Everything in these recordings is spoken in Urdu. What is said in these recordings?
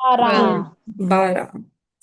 12। 12।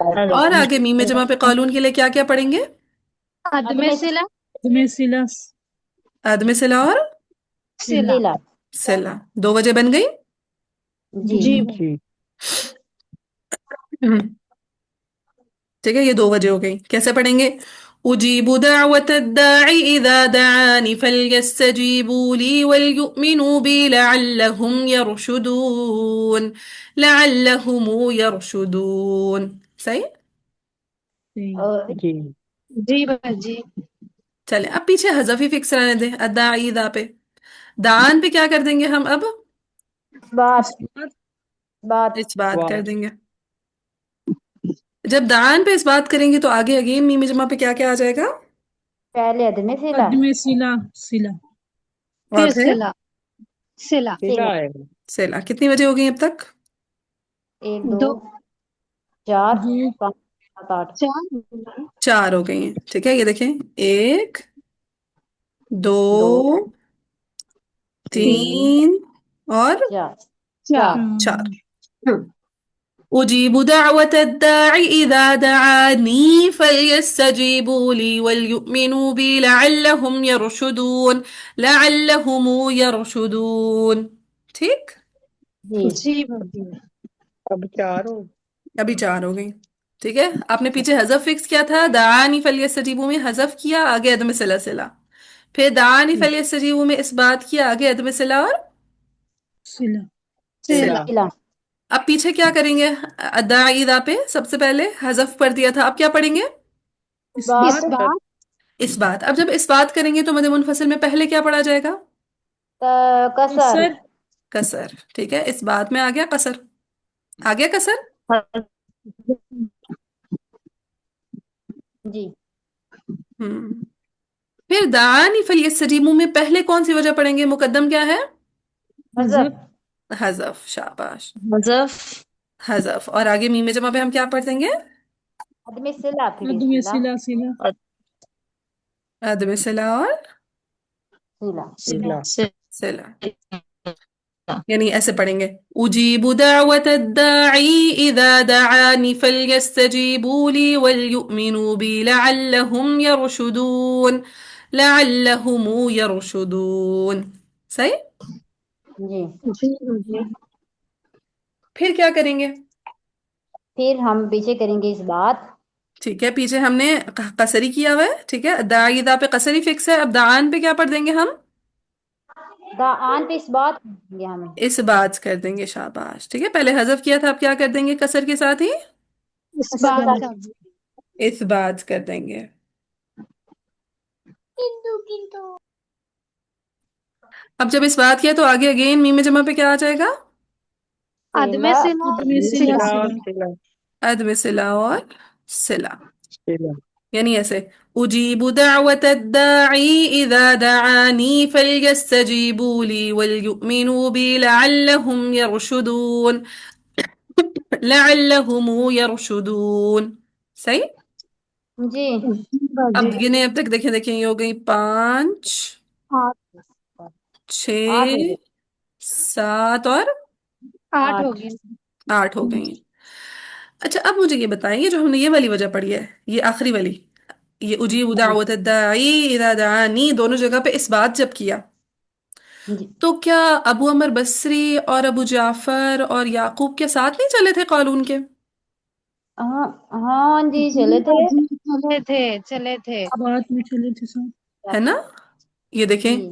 اور آگے میم جمع پہ قالون کے لیے کیا کیا پڑھیں گے؟ عدم صلہ میں سلا عدم صلہ اور صلہ صلہ صلہ، 2 وجہ بن گئی؟ جی جی جی ٹھیک ہے، یہ 2 وجہ ہو گئی. کیسے پڑھیں گے؟ اجیب دعوت الداعی اذا دعانی فلیستجیبوا لی وليؤمنوا بی لعلهم یرشدون. لعلهم یرشدون. صحیح؟ اور جی جی بس جی چلیں اب پیچھے حذف ہی فکس رہنے دیں. الداعی اذا پہ، دعان پہ کیا کر دیں گے ہم اب؟ بات بات اس بات کر واہ دیں گے. جب دعان پہ اس بات کریں گے تو آگے اگین میم جمع پہ کیا کیا آ جائے گا؟ پہلے عدم صلہ عدم سلا سلا اور پھر پھر صلہ صلہ سلا صلہ ہے سیلا. کتنی وجہ ہو گئی اب تک؟ 1 2 دو 4 جی 5 7 8 چار 4 ہو گئی ہیں. ٹھیک ہے، یہ دیکھیں، 1 2 2 3 3 اور 4 چار 4. أجيب دعوة الداعي إذا دعاني فليستجيبوا لي وليؤمنوا بي لعلهم يرشدون. لعلهم يرشدون. ٹھیک؟ جی جی بس جی اب 4 ہو ابھی 4 ہو گئی. ٹھیک ہے، آپ نے پیچھے حذف فکس کیا تھا، دعانی فلیستجیبوا میں حذف کیا، آگے عدم صلہ صلہ. پھر دعانی فلیستجیبوا میں اس بات کیا، آگے عدم صلہ اور سلا صلہ. صلہ صلہ اب پیچھے کیا کریں گے؟ الداعی اذا پہ سب سے پہلے حذف پڑھ دیا تھا، اب کیا پڑھیں گے؟ اس بات اس بات بات اس بات. اب جب اس بات کریں گے تو مد منفصل میں پہلے کیا پڑھا جائے گا؟ کسر سر قصر. ٹھیک ہے، اس بات میں آ گیا قصر، آ گیا قصر. جی پھر دعانی فلیستجیبوا میں پہلے کون سی وجہ پڑھیں گے؟ مقدم کیا ہے؟ حذف حذف. شاباش، حذف حذف. اور آگے میم جمع پہ ہم کیا پڑھ دیں گے؟ عدم صلہ پھر عدم صلہ سلا سلا عدم صلہ اور صلہ سلا صلہ. یعنی ایسے پڑھیں گے، اجیب دعوت الداعی اذا دعانی فلیستجیبوا لی وليؤمنوا بی لعلهم یرشدون. لعلهم یرشدون. صحیح؟ جی جی جی پھر کیا کریں گے؟ پھر ہم پیچھے کریں گے اس بات ٹھیک ہے، پیچھے ہم نے قصری کیا ہوا ہے. ٹھیک ہے، داعی اذا پہ قصری فکس ہے. اب دعان پہ کیا پڑھ دیں گے ہم؟ آن پہ اس بات کریں گے ہمیں اس بات کر دیں گے. شاباش. ٹھیک ہے، پہلے حذف کیا تھا، اب کیا کر دیں گے قصر کے ساتھ ہی؟ اس کسر کے بات ساتھ کا اس بات کر دیں گے. اب جب اس بات کیا تو آگے اگین میم جمع پہ کیا آ جائے گا؟ عدم صلہ صلہ عدم صلہ سلا اور سلا عدم صلہ اور صلہ. سلا یعنی ایسے، اجیب دعوت الداعی اذا دعانی فلیستجیبوا لی وليؤمنوا بی لعلهم یرشدون. لعلهم یرشدون. صحیح؟ جی اب جی گنے اب تک، دیکھیں دیکھیں، یہ ہو گئی 5 آٹھ 8 ہو 6 گئے 7 اور 8 ہو 8 گئی 8 ہو گئی ہیں. اچھا اب مجھے یہ بتائیں، یہ جو ہم نے یہ والی وجہ پڑھی ہے، یہ آخری والی، یہ اجیب دعوت الداعی اذا دعانی، دونوں جگہ پہ اس بات جب کیا، جی تو کیا ابو عمر بصری اور ابو جعفر اور یعقوب کے ساتھ نہیں چلے تھے قالون کے؟ ہاں ہاں جی چلے تھے جی چلے تھے چلے تھے بات میں چلے تھے سب ہے نا؟ یہ دیکھیں، جی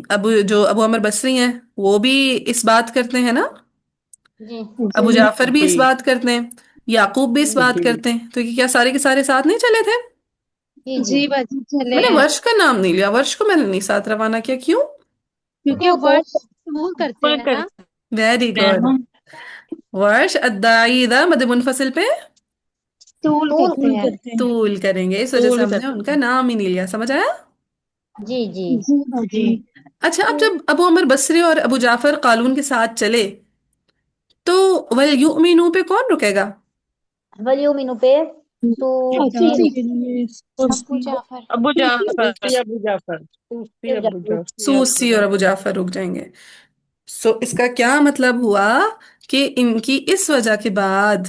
اب جو ابو عمر بصری ہیں وہ بھی اس بات کرتے ہیں نا، جی ابو جی جعفر بھی اس جی بات کرتے ہیں، یعقوب بھی اس بات جی کرتے ہیں، تو یہ کیا سارے کے سارے ساتھ نہیں چلے تھے؟ جی جی جی باجی چلے میں نے ہیں ورش کا نام نہیں لیا، ورش کو میں نے نہیں ساتھ روانہ کیا. کیوں؟ کیونکہ ورڈ قبول کرتے ہیں نا ویری گڈ. ورش الداعی اذا مد منفصل پہ طول کرتے ہیں طول کریں گے، اس وجہ سے ہم نے ان کا نام ہی نہیں لیا. سمجھ آیا؟ جی جی جی باجی اچھا اب جب ابو عمر بصری اور ابو جعفر قالون کے ساتھ چلے تو وَلْيُؤْمِنُوا پہ کون رکے گا؟ ولیومینو پہ تو اچھی کے لیے ابو جعفر ابو جعفر ابو جعفر توسی ابو سوسی اور جعفر ابو جعفر رک جائیں گے. سو اس کا کیا مطلب ہوا کہ ان کی اس وجہ کے بعد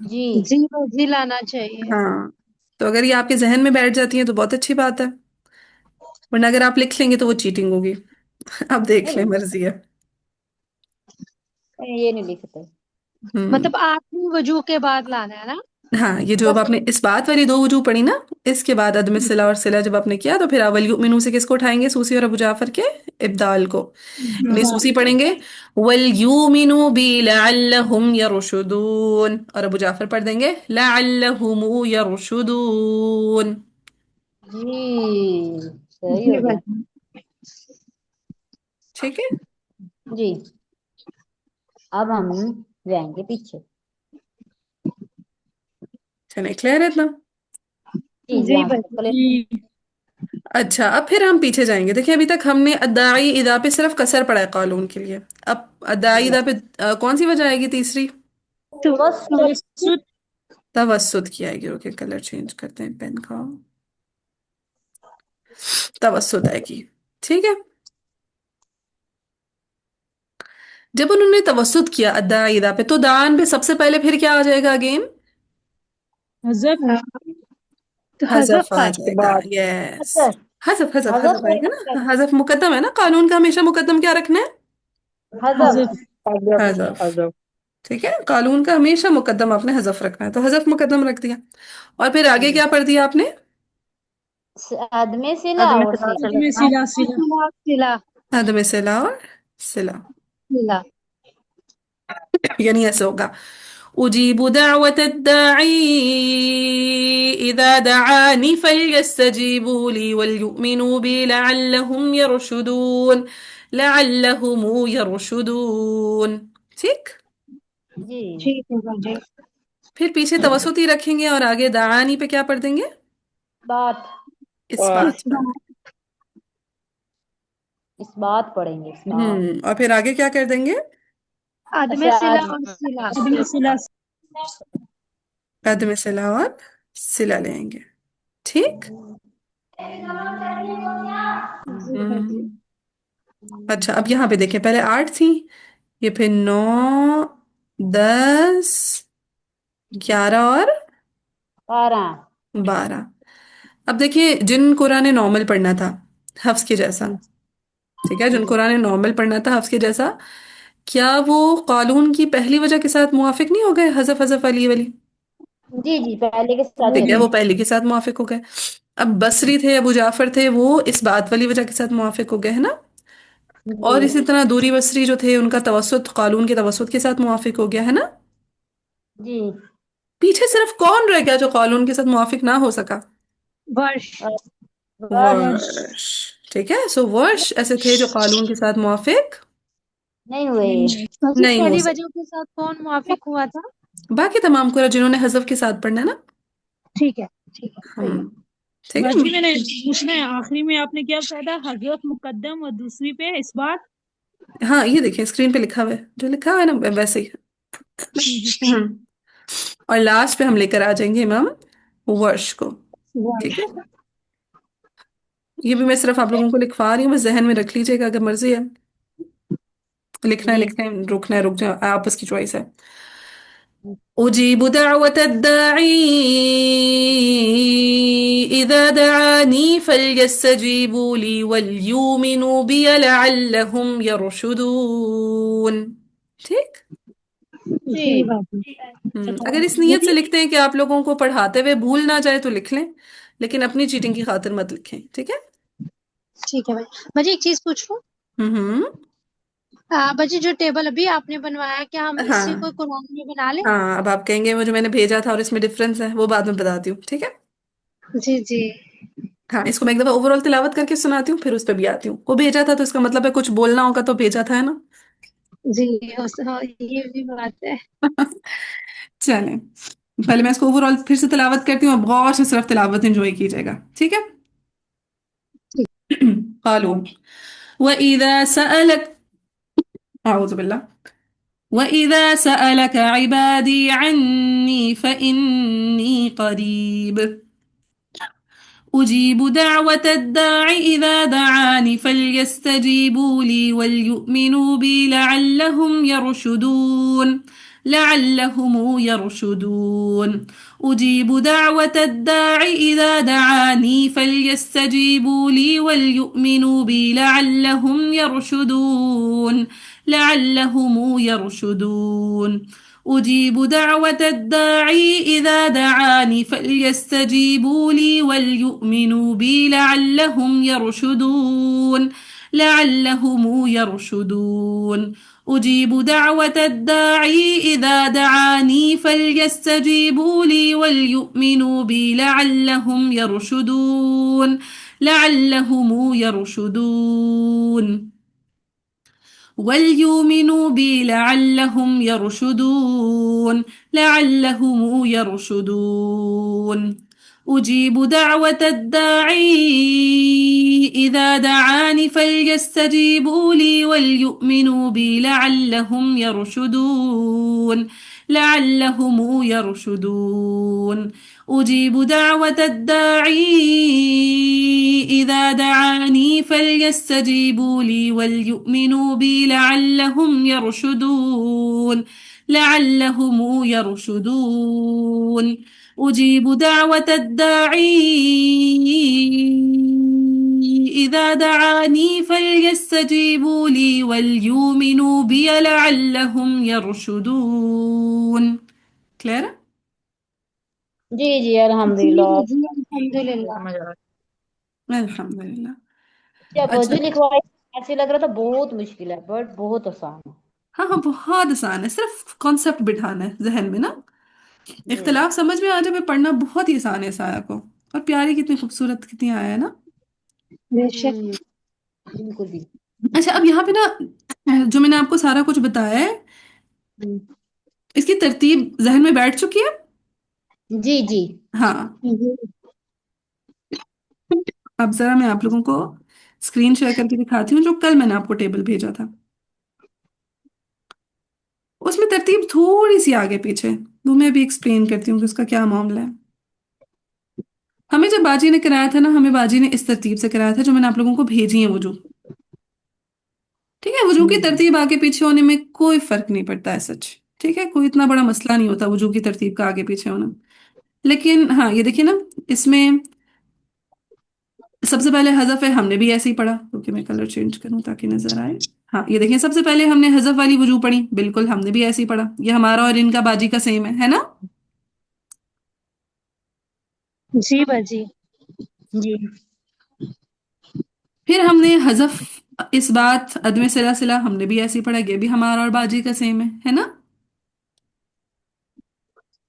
جی جی جی لانا چاہیے. ہاں، تو اگر یہ آپ کے ذہن میں بیٹھ جاتی ہیں تو بہت اچھی بات ہے، ورنہ اگر آپ لکھ لیں گے تو وہ چیٹنگ ہوگی. آپ دیکھ لیں، نہیں مرضی ہے. یہ نہیں لکھتے. ہم مطلب آخری وضو کے بعد لانا ہے نا. ہاں، یہ جو اب بس آپ نے اس بات والی دو وجوہ پڑھی نا، اس کے بعد عدم صلہ اور صلہ جب آپ نے کیا تو پھر اول یؤمنو سے کس کو اٹھائیں گے؟ سوسی اور ابو جعفر کے ابدال کو. یعنی سوسی پڑھیں گے وَلْيُؤْمِنُوا بِي لَعَلَّهُمْ يَرْشُدُونَ، اور ابو جعفر پڑھ دیں گے لَعَلَّهُمْ يَرْشُدُونَ. جی صحیح جی ہو گیا. باجی. ٹھیک ہے، جی اب ہم جائیں گے پیچھے. چلیں کلیئر ہے اتنا؟ جی جی یہاں تک باجی. کلر. اچھا، اب پھر ہم پیچھے جائیں گے. دیکھیں ابھی تک ہم نے ادائی ادا پہ صرف قصر پڑھا ہے قانون کے لیے. اب ادائی ادا پہ کون سی وجہ آئے گی تیسری؟ بس توسط. توسط کی آئے گی. اوکے، کلر چینج کرتے ہیں پین کا. توسط آئے گی. ٹھیک ہے، جب انہوں نے توسط کیا ادائی ادا پہ تو دان پہ سب سے پہلے پھر کیا آ جائے گا اگین؟ حذف. تو حذف حذف آ آ کے جائے جائے. گا. بعد یس، اچھا حذف حذف حذف حذف آئے گا نا. حذف مقدم ہے نا، قانون کا ہمیشہ مقدم کیا رکھنا ہے؟ حذف. حذف. حذف حذف. حذف ٹھیک ہے، قانون کا ہمیشہ مقدم آپ نے حذف رکھنا ہے، تو حذف مقدم رکھ دیا. اور پھر آگے کیا پڑھ دیا آپ نے؟ عدم صلہ عدم اور خلاف صلہ. میں سلا سلا. سلا عدم صلہ اور صلہ. سلا. یعنی ایسے ہوگا اجیب دعوت الداعی اذا دعانی فلیستجیبوا لی وليؤمنوا بی لعلهم یرشدون. لعلهم یرشدون. ٹھیک، جی ٹھیک ہے باجی. پھر پیچھے توسط ہی رکھیں گے اور آگے دعانی پہ کیا پڑھ دیں گے؟ بات. اس بات اس پر. بات. اس بات پڑھیں گے اس بات. اور پھر آگے کیا کر دیں گے؟ عدم اچھا سلا اور سلا. عدم سلا. عدم صلہ اور صلہ لیں گے. ٹھیک. جی باجی. ہم، اچھا، اب یہاں پہ دیکھیں پہلے 8 تھی، یہ پھر 9، 10، 11 اور 12. 12. اب دیکھیے جن قرآن نارمل پڑھنا تھا حفظ کے جیسا، ٹھیک ہے، جن قرآن نارمل پڑھنا تھا حفظ کے جیسا، کیا وہ قالون کی پہلی وجہ کے ساتھ موافق نہیں ہو گئے؟ حذف حذف علی ولی. جی جی پہلے کے ساتھ ٹھیک ہے، چلے. وہ پہلے کے ساتھ موافق ہو گئے. اب بصری تھے، ابو جعفر تھے، وہ اس بات والی وجہ کے ساتھ موافق ہو گئے ہے نا. جی اور اسی طرح دوری بصری جو تھے ان کا توسط قالون کے توسط کے ساتھ موافق ہو گیا ہے نا. جی پیچھے صرف کون رہ گیا جو قالون کے ساتھ موافق نہ ہو سکا؟ ورش. بس ورش. ورش. ٹھیک ہے، سو ورش ایسے تھے جو قالون کے ساتھ موافق نہیں ہوئے. باجی نہیں ہو پہلی سکے. وجہ کے ساتھ کون موافق ہوا تھا؟ باقی تمام قرآن جنہوں نے حذف کے ساتھ پڑھنا ہے نا. ٹھیک ہے. ٹھیک ہے. صحیح ہم، ہے. ٹھیک ہے. باجی میں نے پوچھنا ہے آخری میں آپ نے کیا کہا تھا؟ حضرت مقدم اور دوسری پہ اس بات. ہاں، یہ دیکھیں اسکرین پہ لکھا ہوا ہے، جو لکھا ہوا ہے نا ویسے ہی. ہم، اور لاسٹ پہ ہم لے کر آ جائیں گے امام ورش کو. ٹھیک ورش. ہے، یہ بھی میں صرف آپ لوگوں کو لکھوا رہی ہوں، بس ذہن میں رکھ لیجیے گا، اگر مرضی ہے لکھنا ہے جی لکھنا ہے، رکنا ہے رک جائے، آپس کی چوائس ہے. أجيب دعوة الداعي إذا دعاني فليستجيبوا لي وليؤمنوا بي لعلهم يرشدون. ٹھیک. جی جی باجی. اگر اس نیت سے لکھتے ہیں کہ آپ لوگوں کو پڑھاتے ہوئے بھول نہ جائے تو لکھ لیں، لیکن اپنی چیٹنگ کی خاطر مت لکھیں. ٹھیک ہے. ٹھیک ہے باجی. باجی ایک چیز پوچھوں. ہوں. باجی جو ٹیبل ابھی آپ نے بنوایا کیا ہم اس ہاں سے کوئی قرآن میں بنا لیں؟ ہاں، اب آپ کہیں گے وہ جو میں نے بھیجا تھا اور اس میں ڈفرینس ہے وہ بعد میں بتاتی ہوں. ٹھیک ہے. جی جی. ہاں، اس کو میں ایک دفعہ اوور آل تلاوت کر کے سناتی ہوں، پھر اس پہ بھی آتی ہوں. وہ بھیجا تھا تو اس کا مطلب ہے کچھ بولنا ہوگا تو بھیجا تھا، ہے نا. جی یہ بھی بات ہے. چلیں، پہلے میں اس کو اوور آل پھر سے تلاوت کرتی ہوں، اب غور سے صرف تلاوت انجوائے کیجیے گا. ٹھیک ہے. قالوا وَإِذَا سَأَلَكَ أعوذ بالله وَإِذَا سَأَلَكَ عِبَادِي عَنِّي فَإِنِّي قَرِيبٌ أجيب دعوة الداع إذا دعاني فليستجيبوا لي وليؤمنوا بي لعلهم يرشدون. لعلهم يرشدون. أجيب دعوة الداع إذا دعاني فليستجيبوا لي وليؤمنوا بي لعلهم يرشدون. لعلهم يرشدون. أجيب دعوة الداعي إذا دعاني فليستجيبوا لي وليؤمنوا بي لعلهم يرشدون. لعلهم يرشدون. أجيب دعوة الداعي إذا دعاني فليستجيبوا لي وليؤمنوا بي لعلهم يرشدون. لعلهم يرشدون. وليؤمنوا بي لعلهم يرشدون. لعلهم يرشدون. أجيب دعوة الداعي إذا دعاني فليستجيبوا لي وليؤمنوا بي لعلهم يرشدون. لعلهم يرشدون. أجيب دعوة الداعي إذا دعاني فليستجيبوا لي وليؤمنوا بي لعلهم يرشدون. لعلهم يرشدون. أجيب دعوة الداعي إذا دعاني فليستجيبوا لي وليؤمنوا بي لعلهم يرشدون. كلارا؟ جی جی جی الحمدللہ. جی الحمدللہ. سمجھ آ رہا الحمد للہ. جب اچھا وضو لکھوائی ایسے لگ رہا تھا بہت مشکل ہے بٹ بہت آسان ہے. ہاں ہاں بہت آسان ہے، صرف کانسیپٹ بٹھانا ہے ذہن میں نا. جی اختلاف سمجھ میں آ جائے پڑھنا بہت ہی آسان ہے اس آیا کو. اور پیاری کتنی خوبصورت کتنی آیا ہے نا. بے شک. بالکل بھی. اچھا اب یہاں پہ نا جو میں نے آپ کو سارا کچھ بتایا ہے اس کی ترتیب ذہن میں بیٹھ چکی ہے. جی جی ہاں جی اب ذرا میں آپ لوگوں کو اسکرین شیئر کر کے دکھاتی ہوں جو کل میں نے آپ کو ٹیبل بھیجا تھا. اس میں ترتیب تھوڑی سی آگے پیچھے، وہ میں بھی ایکسپلین کرتی ہوں کہ اس کا کیا معاملہ ہے. ہمیں جب باجی نے کرایا تھا نا ہمیں باجی نے اس ترتیب سے کرایا تھا جو میں نے آپ لوگوں کو بھیجی ہیں وضو. ٹھیک ہے، وضو کی ترتیب آگے پیچھے ہونے میں کوئی فرق نہیں پڑتا ہے سچ. ٹھیک ہے، کوئی اتنا بڑا مسئلہ نہیں ہوتا وضو کی ترتیب کا آگے پیچھے ہونا. لیکن ہاں یہ دیکھیے نا اس میں سب سے پہلے حذف ہے، ہم نے بھی ایسے ہی پڑھا کیونکہ میں کلر چینج کروں تاکہ نظر آئے. ہاں یہ دیکھیں سب سے پہلے ہم نے حذف والی وضو پڑھی، بالکل ہم نے بھی ایسے ہی پڑھا. یہ ہمارا اور ان کا باجی کا سیم ہے نا. جی باجی. جی پھر ہم نے حذف اس بات عدم صلہ صلہ ہم نے بھی ایسے ہی پڑھا، یہ بھی ہمارا اور باجی کا سیم ہے نا.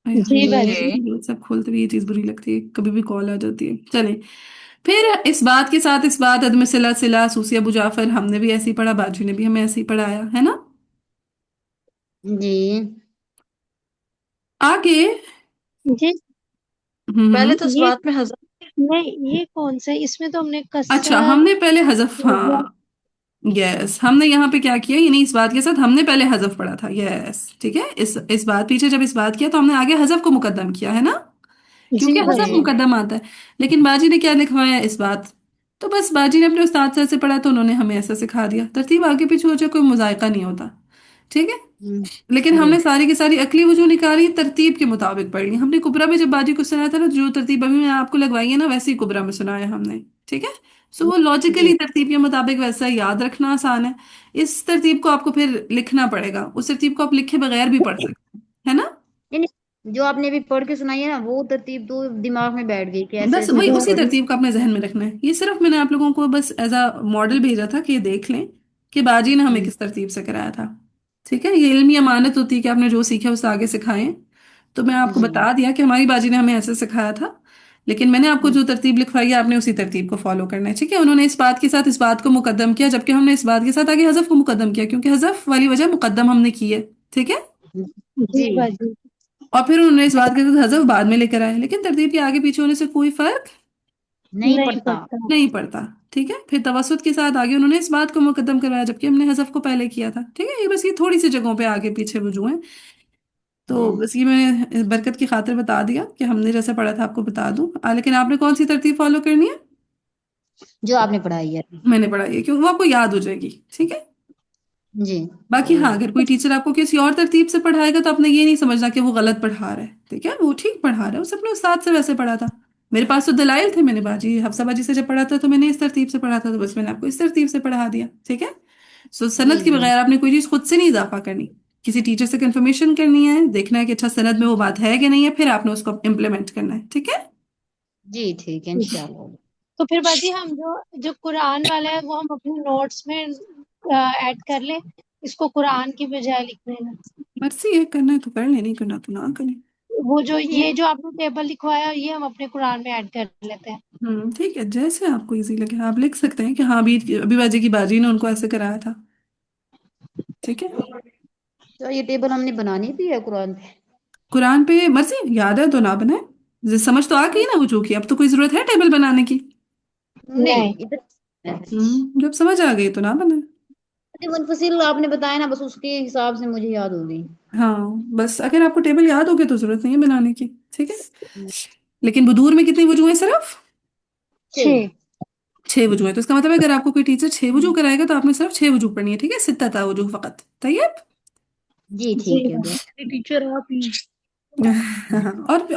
جی باجی. سب کھولتے ہوئے یہ چیز بری لگتی ہے، کبھی بھی کال آ جاتی ہے. چلیں پھر اس بات کے ساتھ اس بات عدم صلہ صلہ سوسی ابو جعفر ہم نے بھی ایسے ہی پڑھا، باجی نے بھی ہمیں ایسے ہی پڑھایا ہے نا. جی آگے جی پہلے تو اس یہ بات میں حضرت نہیں، یہ کون سا ہے؟ اس میں تو ہم نے اچھا کسر ہم نے پہلے حذف، ہاں یس ہم نے یہاں پہ کیا کیا یعنی اس بات کے ساتھ ہم نے پہلے حذف پڑھا تھا. یس ٹھیک ہے، اس بات پیچھے جب اس بات کیا تو ہم نے آگے حذف کو مقدم کیا ہے نا جی کیونکہ حذف باجی. مقدم آتا ہے. لیکن باجی نے کیا لکھوایا اس بات، تو بس باجی نے اپنے استاد سر سے پڑھا تو انہوں نے ہمیں ایسا سکھا دیا. ترتیب آگے پیچھے ہو جائے کوئی مذائقہ نہیں ہوتا. ٹھیک ہے، لیکن ہم جی نے ساری کی ساری عقلی وجوہ نکالی، ترتیب کے مطابق پڑھ لی. ہم نے کبرا میں جب باجی کو سنایا تھا نا جو ترتیب ابھی میں آپ کو لگوائی ہے نا ویسے ہی کبرا میں سنایا ہم نے. ٹھیک ہے، سو وہ جی لاجیکلی ترتیب کے مطابق ویسا یاد رکھنا آسان ہے. اس ترتیب کو آپ کو پھر لکھنا پڑے گا، اس ترتیب کو آپ لکھے بغیر بھی پڑھ سکتے ہیں ہے نا. یعنی جو آپ نے ابھی پڑھ کے سنائی ہے نا وہ ترتیب تو دماغ میں بیٹھ گئی کہ ایسے بس ایسے وہی ہوگا. اسی ترتیب کو اپنے ذہن میں رکھنا ہے. یہ صرف میں نے آپ لوگوں کو بس ایز اے ماڈل بھیجا تھا کہ یہ دیکھ لیں کہ باجی نے ہمیں کس ترتیب سے کرایا تھا. ٹھیک ہے، یہ علمی امانت ہوتی ہے کہ آپ نے جو سیکھا اسے آگے سکھائیں. تو میں آپ کو جی بتا دیا کہ ہماری باجی نے ہمیں ایسے سکھایا تھا، لیکن میں نے آپ کو جو ترتیب لکھوائی ہے آپ نے اسی ترتیب کو فالو کرنا ہے. ٹھیک ہے، انہوں نے اس بات کے ساتھ اس بات کو مقدم کیا جبکہ ہم نے اس بات کے ساتھ آگے حذف کو مقدم کیا کیونکہ حذف والی وجہ مقدم ہم نے کی ہے. ٹھیک ہے، جی باجی. اور پھر انہوں نے اس بات کے ساتھ حذف بعد میں لے کر آئے، لیکن ترتیب کے آگے پیچھے ہونے سے کوئی فرق نہیں نہیں پڑتا. پڑتا. نہیں پڑتا. ٹھیک ہے، پھر توسط کے ساتھ آگے انہوں نے اس بات کو مقدم کروایا جبکہ ہم نے حذف کو پہلے کیا تھا. ٹھیک ہے، یہ بس یہ تھوڑی سی جگہوں پہ آگے پیچھے وجوہ ہیں. تو بس یہ میں برکت کی خاطر بتا دیا کہ ہم نے جیسے پڑھا تھا آپ کو بتا دوں، لیکن آپ نے کون سی ترتیب فالو کرنی ہے؟ جو آپ نے پڑھائی ہے. میں نے پڑھائی ہے کیوں وہ آپ کو یاد ہو جائے گی، ٹھیک ہے؟ جی. باقی ہاں اگر کوئی ٹیچر آپ کو کسی اور ترتیب سے پڑھائے گا تو آپ نے یہ نہیں سمجھنا کہ وہ غلط پڑھا رہا ہے، ٹھیک ہے؟ وہ ٹھیک پڑھا رہا ہے، اس اپنے استاد سے ویسے پڑھا تھا. میرے پاس تو دلائل تھے، میں نے باجی حفصہ باجی سے جب پڑھا تھا تو میں نے اس ترتیب سے پڑھا تھا، تو بس میں نے آپ کو اس ترتیب سے پڑھا دیا، ٹھیک ہے؟ سو جی. سند کے جی. بغیر آپ نے کوئی چیز خود سے نہیں اضافہ کرنی، کسی ٹیچر سے کنفرمیشن کرنی ہے، دیکھنا ہے کہ اچھا سند میں وہ بات ہے کہ نہیں ہے، پھر آپ نے اس کو امپلیمنٹ کرنا ہے، ٹھیک ہے؟ جی ٹھیک ہے انشاءاللہ. تو پھر باجی ہم جو قرآن والا ہے وہ ہم اپنے نوٹس میں ایڈ کر لیں، اس کو قرآن کی بجائے لکھ لینا. مرضی ہے، کرنا ہے تو کر لیں، نہیں کرنا تو نہ کریں. وہ جو یہ جو آپ نے ٹیبل لکھوایا یہ ہم اپنے قرآن میں ایڈ کر لیتے ہیں. ٹھیک ہے، جیسے آپ کو ایزی لگے آپ لکھ سکتے ہیں کہ ہاں ابھی باجی کی باجی نے ان کو ایسے کرایا تھا، ٹھیک ہے؟ تو یہ ٹیبل ہم نے بنانی بھی ہے قرآن پہ؟ قرآن پہ مرضی یاد ہے تو نہ بنائے، سمجھ تو آ گئی نا وضو کی، اب تو کوئی ضرورت ہے ٹیبل بنانے کی؟ نہیں نہیں. ادھر جب سمجھ آ گئی تو نہ بنائے. منفصل آپ نے بتایا نا، بس اس کے حساب سے مجھے یاد ہو گئی. ہاں بس اگر آپ کو ٹیبل یاد ہوگی تو ضرورت نہیں ہے بنانے کی، ٹھیک ہے؟ لیکن بدور میں کتنی وجوہ ہیں؟ صرف 6. 6 وجوہ ہیں، تو اس کا مطلب ہے اگر آپ کو کوئی ٹیچر 6 وجوہ کرائے گا تو آپ نے صرف 6 وجوہ پڑھنی ہے، ٹھیک ہے؟ ستتا وجوہ فقط. طیب. جی جی ٹھیک ہے. ٹیچر آپ ہی.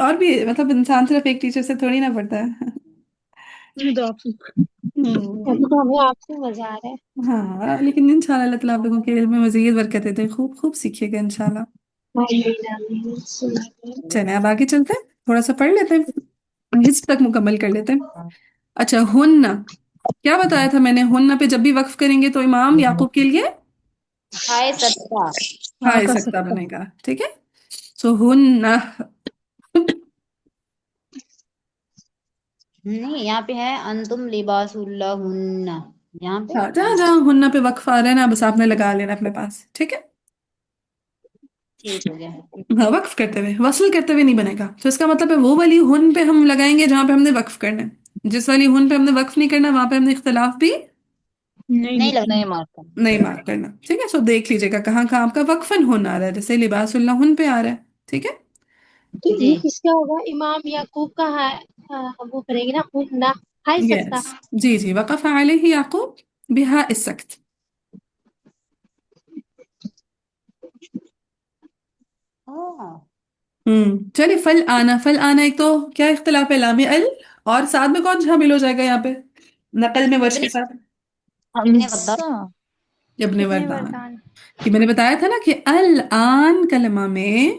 اور بھی مطلب انسان صرف ایک ٹیچر سے تھوڑی نہ پڑھتا ہے. تو آپ سے ابھی تو ہمیں آپ سے مزہ آ رہا ہے. ہاں لیکن انشاءاللہ اللہ تعالیٰ آپ لوگوں کے علم میں مزید برکتیں دیں، خوب خوب سیکھیے گا انشاءاللہ. چلیں اب آگے چلتے ہیں، تھوڑا سا پڑھ لیتے ہیں، حصہ تک مکمل کر لیتے ہیں. اچھا ہن کیا بتایا تھا میں نے؟ ہن پہ جب بھی وقف کریں گے تو امام یعقوب کے لیے ہائے ستا. ہائے کا سکتا سکتا. بنے گا، ٹھیک ہے؟ سو ہن نہیں یہاں پہ ہے انتم لباس لہن، یہاں پہ جہاں جہاں ہن پہ وقف آ رہا ہے نا بس آپ نے لگا لینا اپنے پاس، ٹھیک ہے؟ ٹھیک ہو گیا. ہاں وقف کرتے ہوئے، وصل کرتے ہوئے نہیں بنے گا. تو اس کا مطلب ہے وہ والی ہن پہ ہم لگائیں گے جہاں پہ ہم نے وقف کرنا ہے، جس والی ہن پہ ہم نے وقف نہیں کرنا وہاں پہ ہم نے اختلاف بھی نہیں نہیں لکھنا. لگنا ہے مارکر. نہیں مارک کرنا، ٹھیک ہے؟ سو دیکھ لیجیے گا کہاں کہاں آپ کا وقفاً ہن آ رہا ہے، جیسے لباس اللہ ہن پہ آ رہا ہے، ٹھیک ہے؟ تو جی. یہ کس کا ہوگا؟ امام یعقوب کا ہے. وہ کریں گے نا ہننا ہائی سکتا. یس جی جی، وقف علیہ یعقوب بہا السکت. ہاں چلیے فل آنا، فل آنا ایک تو کیا اختلاف ہے؟ لام ال اور ساتھ میں کون شامل ہو جائے گا یہاں پہ نقل میں ورش ابن کے ساتھ؟ ابن غدار. اچھا. ابن ابن وردان. وردان. کہ میں نے بتایا تھا نا کہ الآن کلمہ میں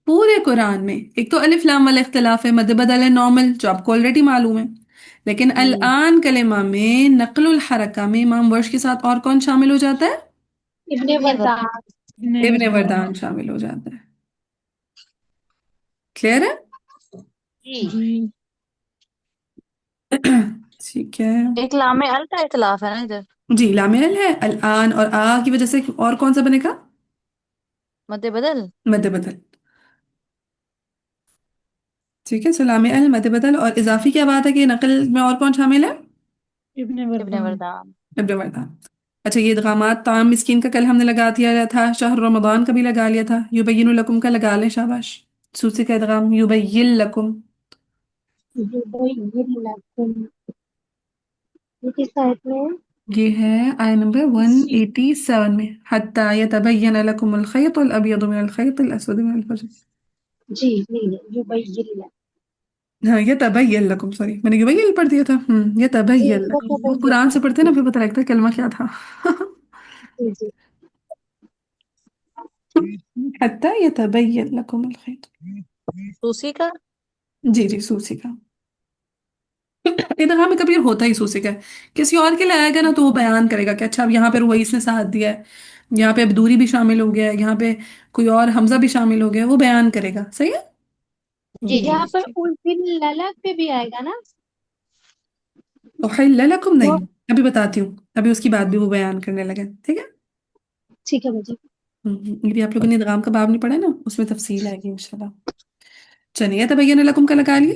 پورے قرآن میں ایک تو الف لام والا اختلاف ہے، مد بدل ہے نارمل جو آپ کو آلریڈی معلوم ہے، لیکن الآن کلمہ میں نقل الحرکہ میں امام ورش کے ساتھ اور کون شامل ہو جاتا ہے؟ ابن ابن وردان. غدار. نہیں ابن بتا. وردان شامل ہو جاتا ہے. کلیئر ہے؟ جی. جی. ٹھیک ہے ایک لام ال کا اختلاف ہے نا ادھر. جی، لام ال ہے الآن، اور آ کی وجہ سے اور کون سا بنے گا؟ مد بدل. مد بدل. ٹھیک ہے، سلام ال مد بدل. اور اضافی کیا بات ہے کہ نقل میں اور کون شامل ہے؟ ابن ابن وردان. وردان. ابن وردان. اچھا یہ ادغامات تام مسکین کا کل ہم نے لگا دیا تھا، شہر رمضان کا بھی لگا لیا تھا، یبین لکم کا لگا لیں، شاباش. سوسی کا ادغام یبین لکم. یہ کس آیت میں ہے؟ یہ ہے آیہ نمبر 187 میں، حتی یتبین لکم الخیط الابیض من الخیط الاسود من الفجر. جی نہیں جو بین. ہاں یتبین لکم، سوری میں نے یبین پڑھ دیا تھا. یتبین لکم، وہ قرآن سے پڑھتے ہیں نا پھر پتہ لگتا ہے کلمہ کیا تھا. جی جی. حتی یتبین لکم الخیط. توسی کا. جی جی سوسی کا ادغام میں کبھی ہوتا ہی سوسی کا ہے، کسی اور کے لیے آئے گا نا تو وہ بیان کرے گا کہ اچھا اب یہاں پہ روئیس نے ساتھ دیا ہے، یہاں پہ اب دوری بھی شامل ہو گیا ہے، یہاں پہ کوئی اور حمزہ بھی شامل ہو گیا ہے، وہ بیان کرے گا. صحیح ہے؟ جی. جی. یہاں پر الفل للک پہ بھی آئے گا نا؟ احل لکم وہ نہیں، ابھی بتاتی ہوں، ابھی اس کی بات بھی وہ بیان کرنے لگے، ٹھیک ہے؟ ٹھیک ہے مجھے. یہ بھی آپ لوگوں نے ادغام کا باب نہیں پڑھا نا، اس میں تفصیل آئے گی انشاءاللہ. چلیے تبین لکم کا لگا لیے.